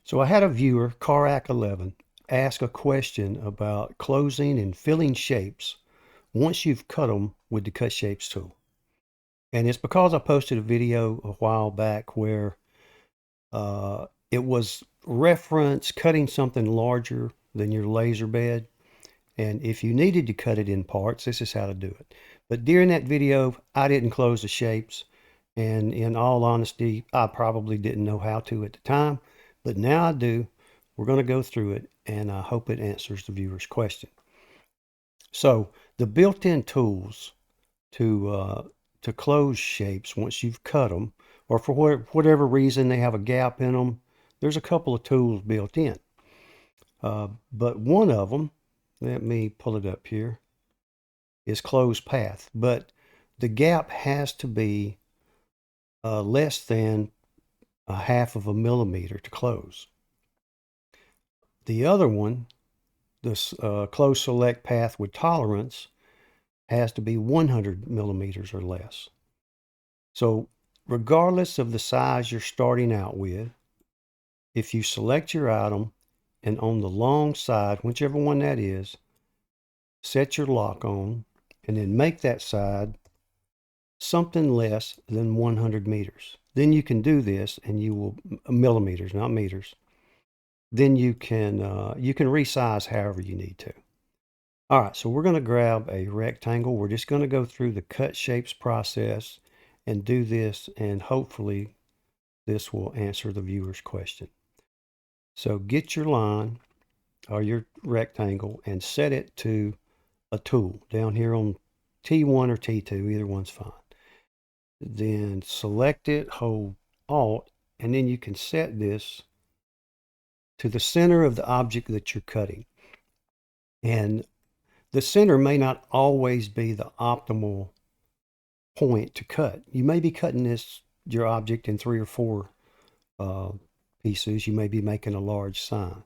So I had a viewer, Carac11, ask a question about closing and filling shapes once you've cut them with the Cut Shapes tool. And it's because I posted a video a while back where it was reference cutting something larger than your laser bed. And if you needed to cut it in parts, this is how to do it. But during that video, I didn't close the shapes. And in all honesty, I probably didn't know how to at the time, but now I do. We're going to go through it, and I hope it answers the viewer's question. So the built-in tools to close shapes once you've cut them, or for whatever reason they have a gap in them, there's a couple of tools built in. But one of them, let me pull it up here, is close path. But the gap has to be less than a half of a millimeter to close. The other one, this close select path with tolerance, has to be 100 millimeters or less. So regardless of the size you're starting out with, if you select your item and on the long side, whichever one that is, set your lock on and then make that side something less than 100 meters. Then you can do this and you will, millimeters, not meters. Then you can resize however you need to. All right, so we're going to grab a rectangle. We're just going to go through the cut shapes process and do this, and hopefully this will answer the viewer's question. So get your line or your rectangle and set it to a tool down here on T1 or T2, either one's fine. Then select it, hold Alt, and then you can set this to the center of the object that you're cutting. And the center may not always be the optimal point to cut. You may be cutting your object in 3 or 4 pieces. You may be making a large sign.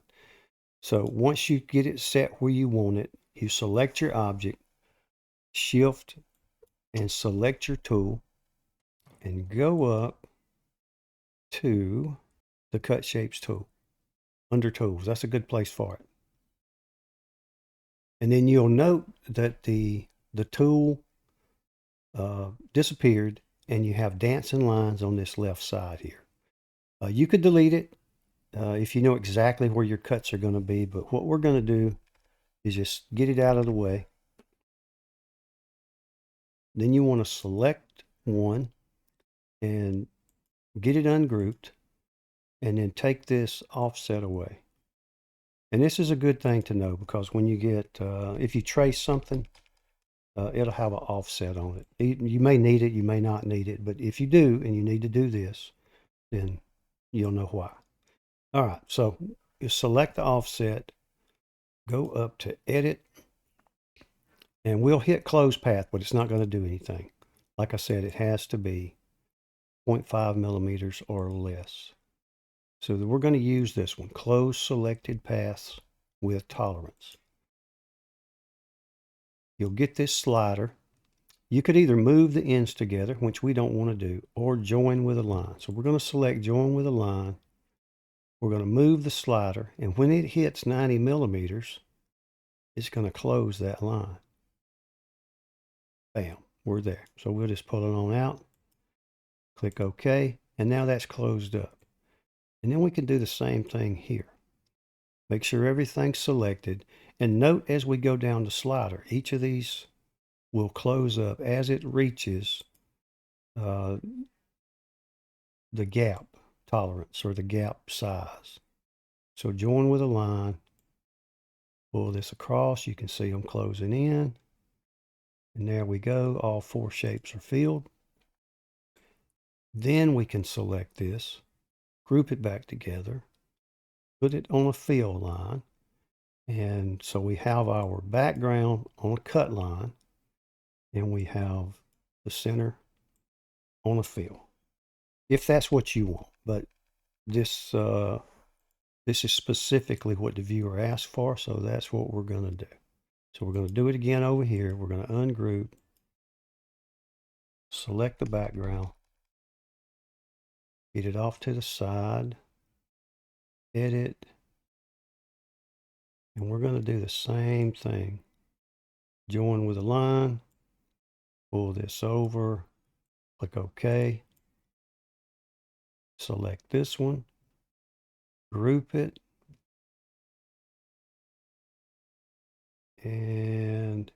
So once you get it set where you want it, you select your object, shift and select your tool, and go up to the Cut Shapes tool. Under Tools, that's a good place for it. And then you'll note that the tool disappeared and you have dancing lines on this left side here. You could delete it if you know exactly where your cuts are going to be, but what we're going to do is just get it out of the way. Then you want to select one and get it ungrouped, and then take this offset away. And this is a good thing to know because when you get, if you trace something, it'll have an offset on it. You may need it, you may not need it, but if you do and you need to do this, then you'll know why. All right, so you select the offset, go up to Edit, and we'll hit Close Path, but it's not going to do anything. Like I said, it has to be 0.5 millimeters or less. So we're going to use this one, Close Selected Paths with Tolerance. You'll get this slider. You could either move the ends together, which we don't want to do, or join with a line. So we're going to select Join with a Line. We're going to move the slider, and when it hits 90 millimeters, it's going to close that line. Bam, we're there. So we'll just pull it on out, click OK, and now that's closed up. And then we can do the same thing here. Make sure everything's selected, and note as we go down the slider, each of these will close up as it reaches the gap tolerance or the gap size. So join with a line, pull this across, you can see them closing in, and there we go, all 4 shapes are filled. Then we can select this, group it back together, put it on a fill line, and so we have our background on a cut line, and we have the center on a fill, if that's what you want. But this is specifically what the viewer asked for, so that's what we're going to do. So we're going to do it again over here. We're going to ungroup, select the background, get it off to the side, edit, and we're going to do the same thing. Join with a line, pull this over, click OK, select this one, group it, and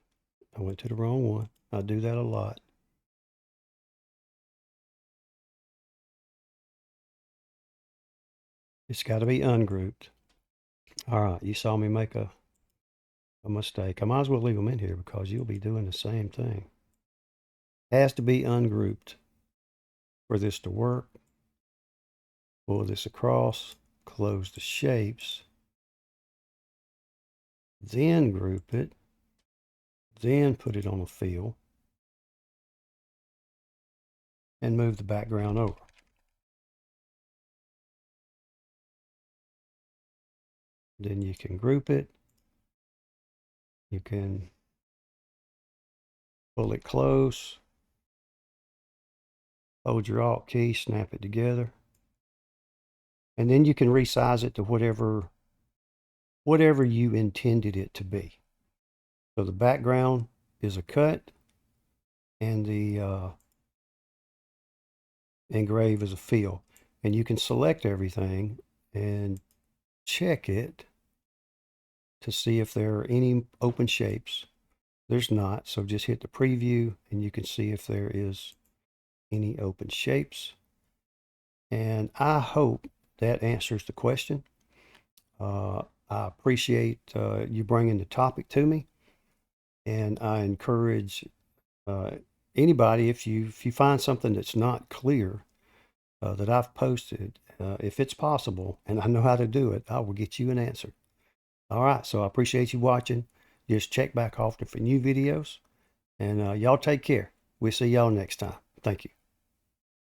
I went to the wrong one. I do that a lot. It's got to be ungrouped. All right, you saw me make a mistake. I might as well leave them in here because you'll be doing the same thing. Has to be ungrouped for this to work. Pull this across, close the shapes, then group it, then put it on a fill, and move the background over. Then you can group it. You can pull it close, hold your Alt key, snap it together, and then you can resize it to whatever you intended it to be. So the background is a cut, and the engrave is a fill. And you can select everything and check it to see if there are any open shapes. There's not, so just hit the preview and you can see if there is any open shapes. And I hope that answers the question. I appreciate you bringing the topic to me, and I encourage anybody, if you find something that's not clear that I've posted, if it's possible and I know how to do it, I will get you an answer. All right, so I appreciate you watching. Just check back often for new videos, and y'all take care. We'll see y'all next time. Thank you.